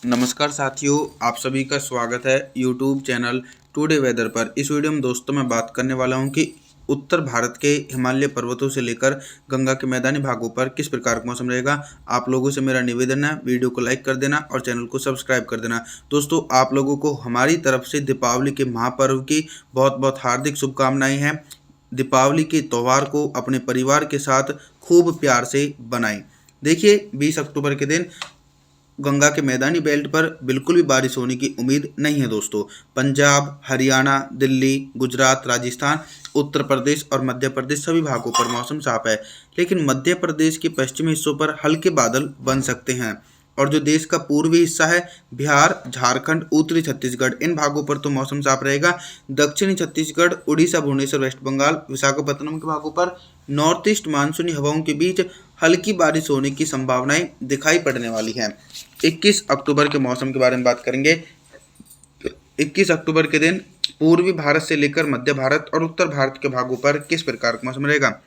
नमस्कार साथियों, आप सभी का स्वागत है यूट्यूब चैनल टुडे वेदर पर। इस वीडियो में दोस्तों मैं बात करने वाला हूं कि उत्तर भारत के हिमालय पर्वतों से लेकर गंगा के मैदानी भागों पर किस प्रकार का मौसम रहेगा। आप लोगों से मेरा निवेदन है, वीडियो को लाइक कर देना और चैनल को सब्सक्राइब कर देना। दोस्तों, आप लोगों को हमारी तरफ से दीपावली के महापर्व की बहुत बहुत हार्दिक शुभकामनाएं हैं। दीपावली के त्यौहार को अपने परिवार के साथ खूब प्यार से बनाएं। देखिए, 20 अक्टूबर के दिन गंगा के मैदानी बेल्ट पर बिल्कुल भी बारिश होने की उम्मीद नहीं है दोस्तों। पंजाब, हरियाणा, दिल्ली, गुजरात, राजस्थान, उत्तर प्रदेश और मध्य प्रदेश सभी भागों पर मौसम साफ है, लेकिन मध्य प्रदेश के पश्चिमी हिस्सों पर हल्के बादल बन सकते हैं। और जो देश का पूर्वी हिस्सा है, बिहार, झारखंड, उत्तरी छत्तीसगढ़, इन भागों पर तो मौसम साफ रहेगा। दक्षिणी छत्तीसगढ़, उड़ीसा, भुवनेश्वर, वेस्ट बंगाल, विशाखापत्तनम के भागों पर नॉर्थ ईस्ट मानसूनी हवाओं के बीच हल्की बारिश होने की संभावनाएं दिखाई पड़ने वाली हैं। 21 अक्टूबर के मौसम के बारे में बात करेंगे। 21 अक्टूबर के दिन पूर्वी भारत से लेकर मध्य भारत और उत्तर भारत के भागों पर किस प्रकार का मौसम रहेगा।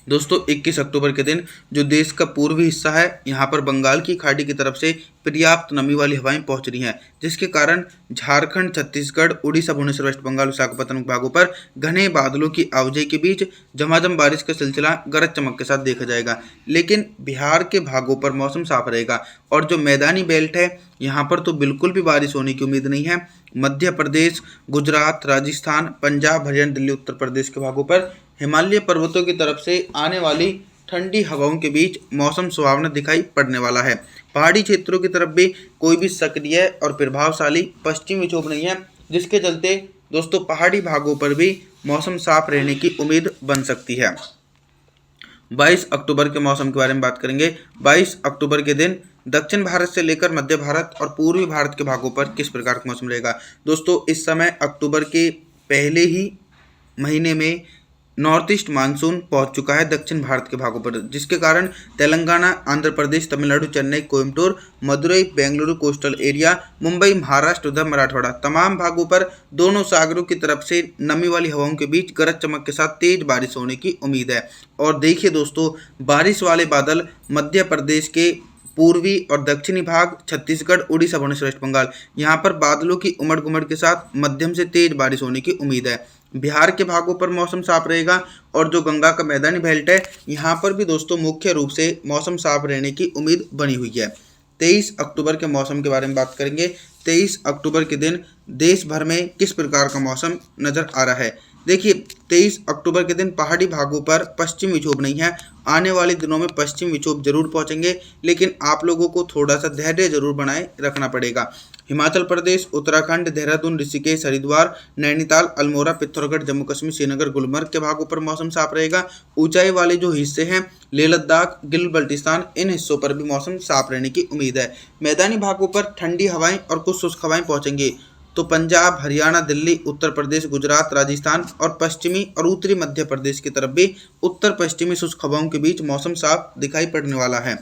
दोस्तों, 21 अक्टूबर के दिन जो देश का पूर्वी हिस्सा है, यहाँ पर बंगाल की खाड़ी की तरफ से पर्याप्त नमी वाली हवाएं पहुंच रही हैं, जिसके कारण झारखंड, छत्तीसगढ़, उड़ीसा, भुवनेश्वर, वेस्ट बंगाल, विशाखापत्तनम भागों पर घने बादलों की आवाजाही के बीच झमाझम बारिश का सिलसिला गरज चमक के साथ देखा जाएगा। लेकिन बिहार के भागों पर मौसम साफ रहेगा और जो मैदानी बेल्ट है, यहाँ पर तो बिल्कुल भी बारिश होने की उम्मीद नहीं है। मध्य प्रदेश, गुजरात, राजस्थान, पंजाब, हरियाणा, दिल्ली, उत्तर प्रदेश के भागों पर हिमालय पर्वतों की तरफ से आने वाली ठंडी हवाओं के बीच मौसम सुहावना दिखाई पड़ने वाला है। पहाड़ी क्षेत्रों की तरफ भी कोई भी सक्रिय और प्रभावशाली पश्चिमी विक्षोभ नहीं है, जिसके चलते दोस्तों पहाड़ी भागों पर भी मौसम साफ रहने की उम्मीद बन सकती है। 22 अक्टूबर के मौसम के बारे में बात करेंगे। 22 अक्टूबर के दिन दक्षिण भारत से लेकर मध्य भारत और पूर्वी भारत के भागों पर किस प्रकार का मौसम रहेगा। दोस्तों, इस समय अक्टूबर के पहले ही महीने में नॉर्थ ईस्ट मानसून पहुंच चुका है दक्षिण भारत के भागों पर, जिसके कारण तेलंगाना, आंध्र प्रदेश, तमिलनाडु, चेन्नई, कोयम्बटूर, मदुरई, बेंगलुरु कोस्टल एरिया, मुंबई, महाराष्ट्र, उधर मराठवाड़ा तमाम भागों पर दोनों सागरों की तरफ से नमी वाली हवाओं के बीच गरज चमक के साथ तेज बारिश होने की उम्मीद है। और देखिए दोस्तों, बारिश वाले बादल मध्य प्रदेश के पूर्वी और दक्षिणी भाग, छत्तीसगढ़, उड़ीसा, भुवनेश्वर, वेस्ट बंगाल, यहाँ पर बादलों की उमड़ घुमड़ के साथ मध्यम से तेज बारिश होने की उम्मीद है। बिहार के भागों पर मौसम साफ रहेगा और जो गंगा का मैदानी बेल्ट है, यहाँ पर भी दोस्तों मुख्य रूप से मौसम साफ रहने की उम्मीद बनी हुई है। 23 अक्टूबर के मौसम के बारे में बात करेंगे। 23 अक्टूबर के दिन देश भर में किस प्रकार का मौसम नजर आ रहा है। देखिए, 23 अक्टूबर के दिन पहाड़ी भागों पर पश्चिम विक्षोभ नहीं है। आने वाले दिनों में पश्चिम विक्षोभ जरूर पहुंचेंगे, लेकिन आप लोगों को थोड़ा सा धैर्य जरूर बनाए रखना पड़ेगा। हिमाचल प्रदेश, उत्तराखंड, देहरादून, ऋषिकेश, हरिद्वार, नैनीताल, अल्मोड़ा, पिथौरागढ़, जम्मू कश्मीर, श्रीनगर, गुलमर्ग के भागों पर मौसम साफ रहेगा। ऊंचाई वाले जो हिस्से हैं, लेह लद्दाख, गिल बल्टिस्तान, इन हिस्सों पर भी मौसम साफ रहने की उम्मीद है। मैदानी भागों पर ठंडी हवाएं और कुछ शुष्क हवाएं पहुंचेंगी, तो पंजाब, हरियाणा, दिल्ली, उत्तर प्रदेश, गुजरात, राजस्थान और पश्चिमी और उत्तरी मध्य प्रदेश की तरफ भी उत्तर पश्चिमी शुष्क हवाओं के बीच मौसम साफ दिखाई पड़ने वाला है।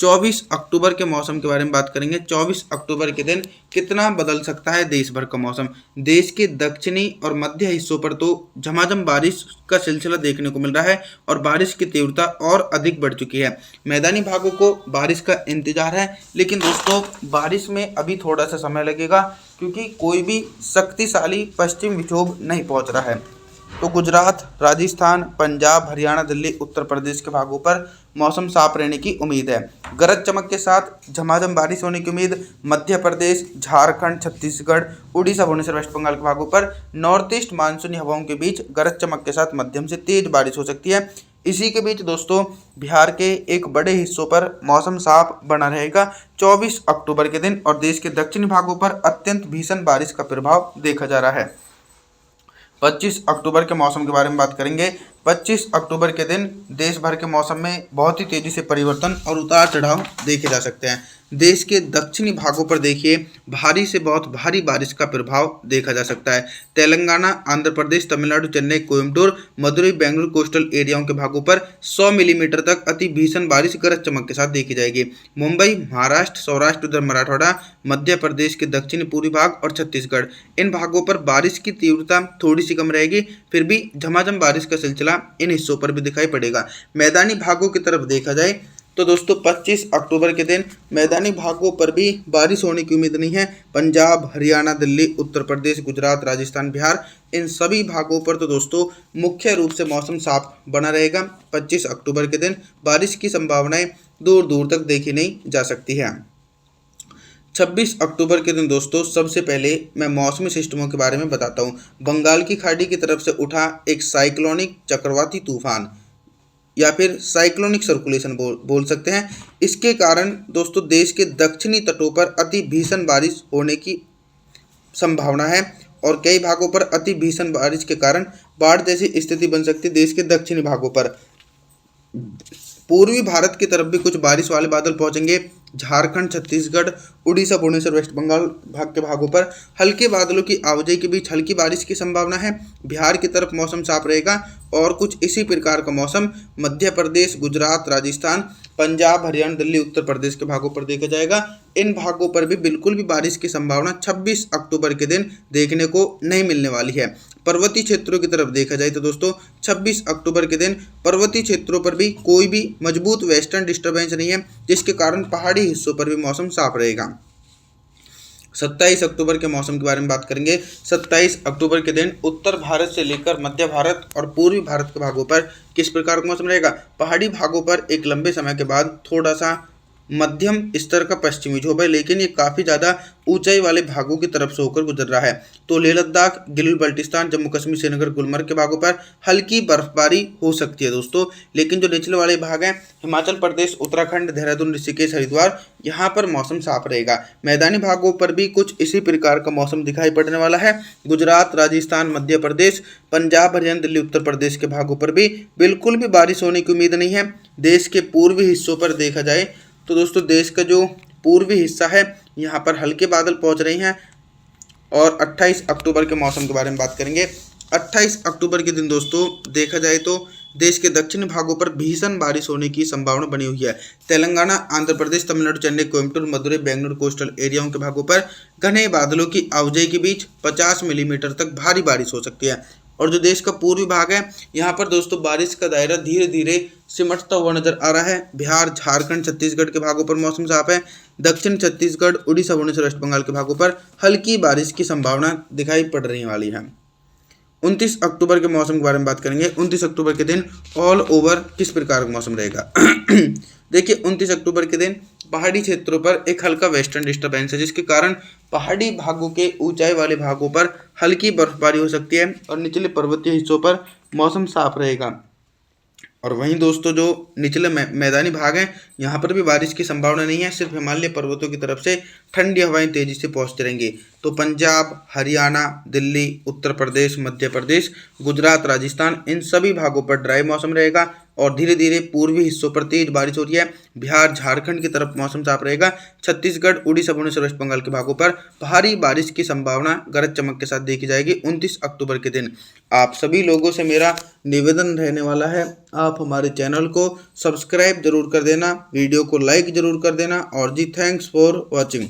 24 अक्टूबर के मौसम के बारे में बात करेंगे। 24 अक्टूबर के दिन कितना बदल सकता है देश भर का मौसम। देश के दक्षिणी और मध्य हिस्सों पर तो झमाझम बारिश का सिलसिला देखने को मिल रहा है और बारिश की तीव्रता और अधिक बढ़ चुकी है। मैदानी भागों को बारिश का इंतजार है, लेकिन दोस्तों बारिश में अभी थोड़ा सा समय लगेगा, क्योंकि कोई भी शक्तिशाली पश्चिम विक्षोभ नहीं पहुंच रहा है। तो गुजरात, राजस्थान, पंजाब, हरियाणा, दिल्ली, उत्तर प्रदेश के भागों पर मौसम साफ रहने की उम्मीद है। गरज चमक के साथ झमाझम बारिश होने की उम्मीद मध्य प्रदेश, झारखंड, छत्तीसगढ़, उड़ीसा, भुवनेश्वर, वेस्ट बंगाल के भागों पर नॉर्थ ईस्ट मानसूनी हवाओं के बीच गरज चमक के साथ मध्यम से तेज बारिश हो सकती है। इसी के बीच दोस्तों बिहार के एक बड़े हिस्सों पर मौसम साफ बना रहेगा 24 अक्टूबर के दिन, और देश के दक्षिणी भागों पर अत्यंत भीषण बारिश का प्रभाव देखा जा रहा है। 25 अक्टूबर के मौसम के बारे में बात करेंगे। 25 अक्टूबर के दिन देश भर के मौसम में बहुत ही तेजी से परिवर्तन और उतार चढ़ाव देखे जा सकते हैं। देश के दक्षिणी भागों पर देखिए भारी से बहुत भारी बारिश का प्रभाव देखा जा सकता है। तेलंगाना, आंध्र प्रदेश, तमिलनाडु, चेन्नई, कोयम्बटूर, मदुरई, बेंगलुरु कोस्टल एरियाओं के भागों पर 100 मिलीमीटर तक अति भीषण बारिश गरज चमक के साथ देखी जाएगी। मुंबई, महाराष्ट्र, सौराष्ट्र, उधर मराठवाड़ा, मध्य प्रदेश के दक्षिणी पूर्वी भाग और छत्तीसगढ़, इन भागों पर बारिश की तीव्रता थोड़ी सी कम रहेगी, फिर भी झमाझम बारिश का सिलसिला इन हिस्सों पर भी दिखाई पड़ेगा। मैदानी भागों की तरफ देखा जाए तो दोस्तों 25 अक्टूबर के दिन मैदानी भागों पर भी बारिश होने की उम्मीद नहीं है। पंजाब, हरियाणा, दिल्ली, उत्तर प्रदेश, गुजरात, राजस्थान, बिहार, इन सभी भागों पर तो दोस्तों मुख्य रूप से मौसम साफ बना रहेगा। 25 अक्टूबर के दिन बारिश की संभावनाएं दूर दूर तक देखी नहीं जा सकती है। 26 अक्टूबर के दिन दोस्तों सबसे पहले मैं मौसमी सिस्टमों के बारे में बताता हूँ। बंगाल की खाड़ी की तरफ से उठा एक साइक्लोनिक चक्रवाती तूफान या फिर साइक्लोनिक सर्कुलेशन बोल सकते हैं। इसके कारण दोस्तों देश के दक्षिणी तटों पर अति भीषण बारिश होने की संभावना है और कई भागों पर अति भीषण बारिश के कारण बाढ़ जैसी स्थिति बन सकती है। देश के दक्षिणी भागों पर, पूर्वी भारत की तरफ भी कुछ बारिश वाले बादल पहुंचेंगे। झारखंड, छत्तीसगढ़, उड़ीसा, भुवनेश्वर, वेस्ट बंगाल भाग के भागों पर हल्के बादलों की आवाजाही के बीच हल्की बारिश की संभावना है। बिहार की तरफ मौसम साफ रहेगा और कुछ इसी प्रकार का मौसम मध्य प्रदेश, गुजरात, राजस्थान, पंजाब, हरियाणा, दिल्ली, उत्तर प्रदेश के भागों पर देखा जाएगा। इन भागों पर भी बिल्कुल भी बारिश की संभावना 26 अक्टूबर के दिन देखने को नहीं मिलने वाली है। पर्वतीय क्षेत्रों की तरफ देखा जाए तो दोस्तों 26 अक्टूबर के दिन पर्वतीय क्षेत्रों पर भी कोई भी मजबूत वेस्टर्न डिस्टर्बेंस नहीं है, जिसके कारण पहाड़ी हिस्सों पर भी मौसम साफ रहेगा। 27 अक्टूबर के मौसम के बारे में बात करेंगे। 27 अक्टूबर के दिन उत्तर भारत से लेकर मध्य भारत और पूर्वी भारत के भागों पर किस प्रकार का मौसम रहेगा। पहाड़ी भागों पर एक लंबे समय के बाद थोड़ा सा मध्यम स्तर का पश्चिमी विक्षोभ है, लेकिन ये काफ़ी ज़्यादा ऊंचाई वाले भागों की तरफ से होकर गुजर रहा है। तो लेह लद्दाख, गिलगित बल्टिस्तान, जम्मू कश्मीर, श्रीनगर, गुलमर्ग के भागों पर हल्की बर्फबारी हो सकती है दोस्तों। लेकिन जो निचले वाले भाग हैं, हिमाचल प्रदेश, उत्तराखंड, देहरादून, ऋषिकेश, हरिद्वार, यहाँ पर मौसम साफ रहेगा। मैदानी भागों पर भी कुछ इसी प्रकार का मौसम दिखाई पड़ने वाला है। गुजरात, राजस्थान, मध्य प्रदेश, पंजाब, हरियाणा, दिल्ली, उत्तर प्रदेश के भागों पर भी बिल्कुल भी बारिश होने की उम्मीद नहीं है। देश के पूर्वी हिस्सों पर देखा जाए तो दोस्तों देश का जो पूर्वी हिस्सा है यहाँ पर हल्के बादल पहुँच रहे हैं। और 28 अक्टूबर के मौसम के बारे में बात करेंगे। 28 अक्टूबर के दिन दोस्तों देखा जाए तो देश के दक्षिणी भागों पर भीषण बारिश होने की संभावना बनी हुई है। तेलंगाना, आंध्र प्रदेश, तमिलनाडु, चेन्नई, कोयम्बटूर, मदुरई, बेंगलुरु कोस्टल एरियाओं के भागों पर घने बादलों की आवाजाही के बीच 50 मिलीमीटर तक भारी बारिश हो सकती है। और जो देश का पूर्वी भाग है यहाँ पर दोस्तों बारिश का दायरा धीरे धीरे सिमटता हुआ नजर आ रहा है। बिहार, झारखंड, छत्तीसगढ़ के भागों पर मौसम साफ है। दक्षिण छत्तीसगढ़, उड़ीसा, भुवनेश्वर, वेस्ट बंगाल के भागों पर हल्की बारिश की संभावना दिखाई पड़ रही वाली है। 29 अक्टूबर के मौसम के बारे में बात करेंगे। 29 अक्टूबर के दिन ऑल ओवर किस प्रकार का मौसम रहेगा। देखिए 29 अक्टूबर के दिन पहाड़ी क्षेत्रों पर एक हल्का वेस्टर्न डिस्टर्बेंस है, जिसके कारण पहाड़ी भागों के ऊंचाई वाले भागों पर हल्की बर्फबारी हो सकती है और निचले पर्वतीय हिस्सों पर मौसम साफ रहेगा। और वहीं दोस्तों जो निचले मैदानी भाग हैं यहाँ पर भी बारिश की संभावना नहीं है। सिर्फ हिमालय पर्वतों की तरफ से ठंडी हवाएं तेजी से पहुँचती रहेंगी। तो पंजाब, हरियाणा, दिल्ली, उत्तर प्रदेश, मध्य प्रदेश, गुजरात, राजस्थान, इन सभी भागों पर ड्राई मौसम रहेगा और धीरे धीरे पूर्वी हिस्सों पर तेज बारिश हो रही है। बिहार, झारखंड की तरफ मौसम साफ रहेगा। छत्तीसगढ़, उड़ीसा, भुवनेश्वर, वेस्ट बंगाल के भागों पर भारी बारिश की संभावना गरज चमक के साथ देखी जाएगी 29 अक्टूबर के दिन। आप सभी लोगों से मेरा निवेदन रहने वाला है, आप हमारे चैनल को सब्सक्राइब जरूर कर देना, वीडियो को लाइक जरूर कर देना। और जी थैंक्स फॉर वॉचिंग।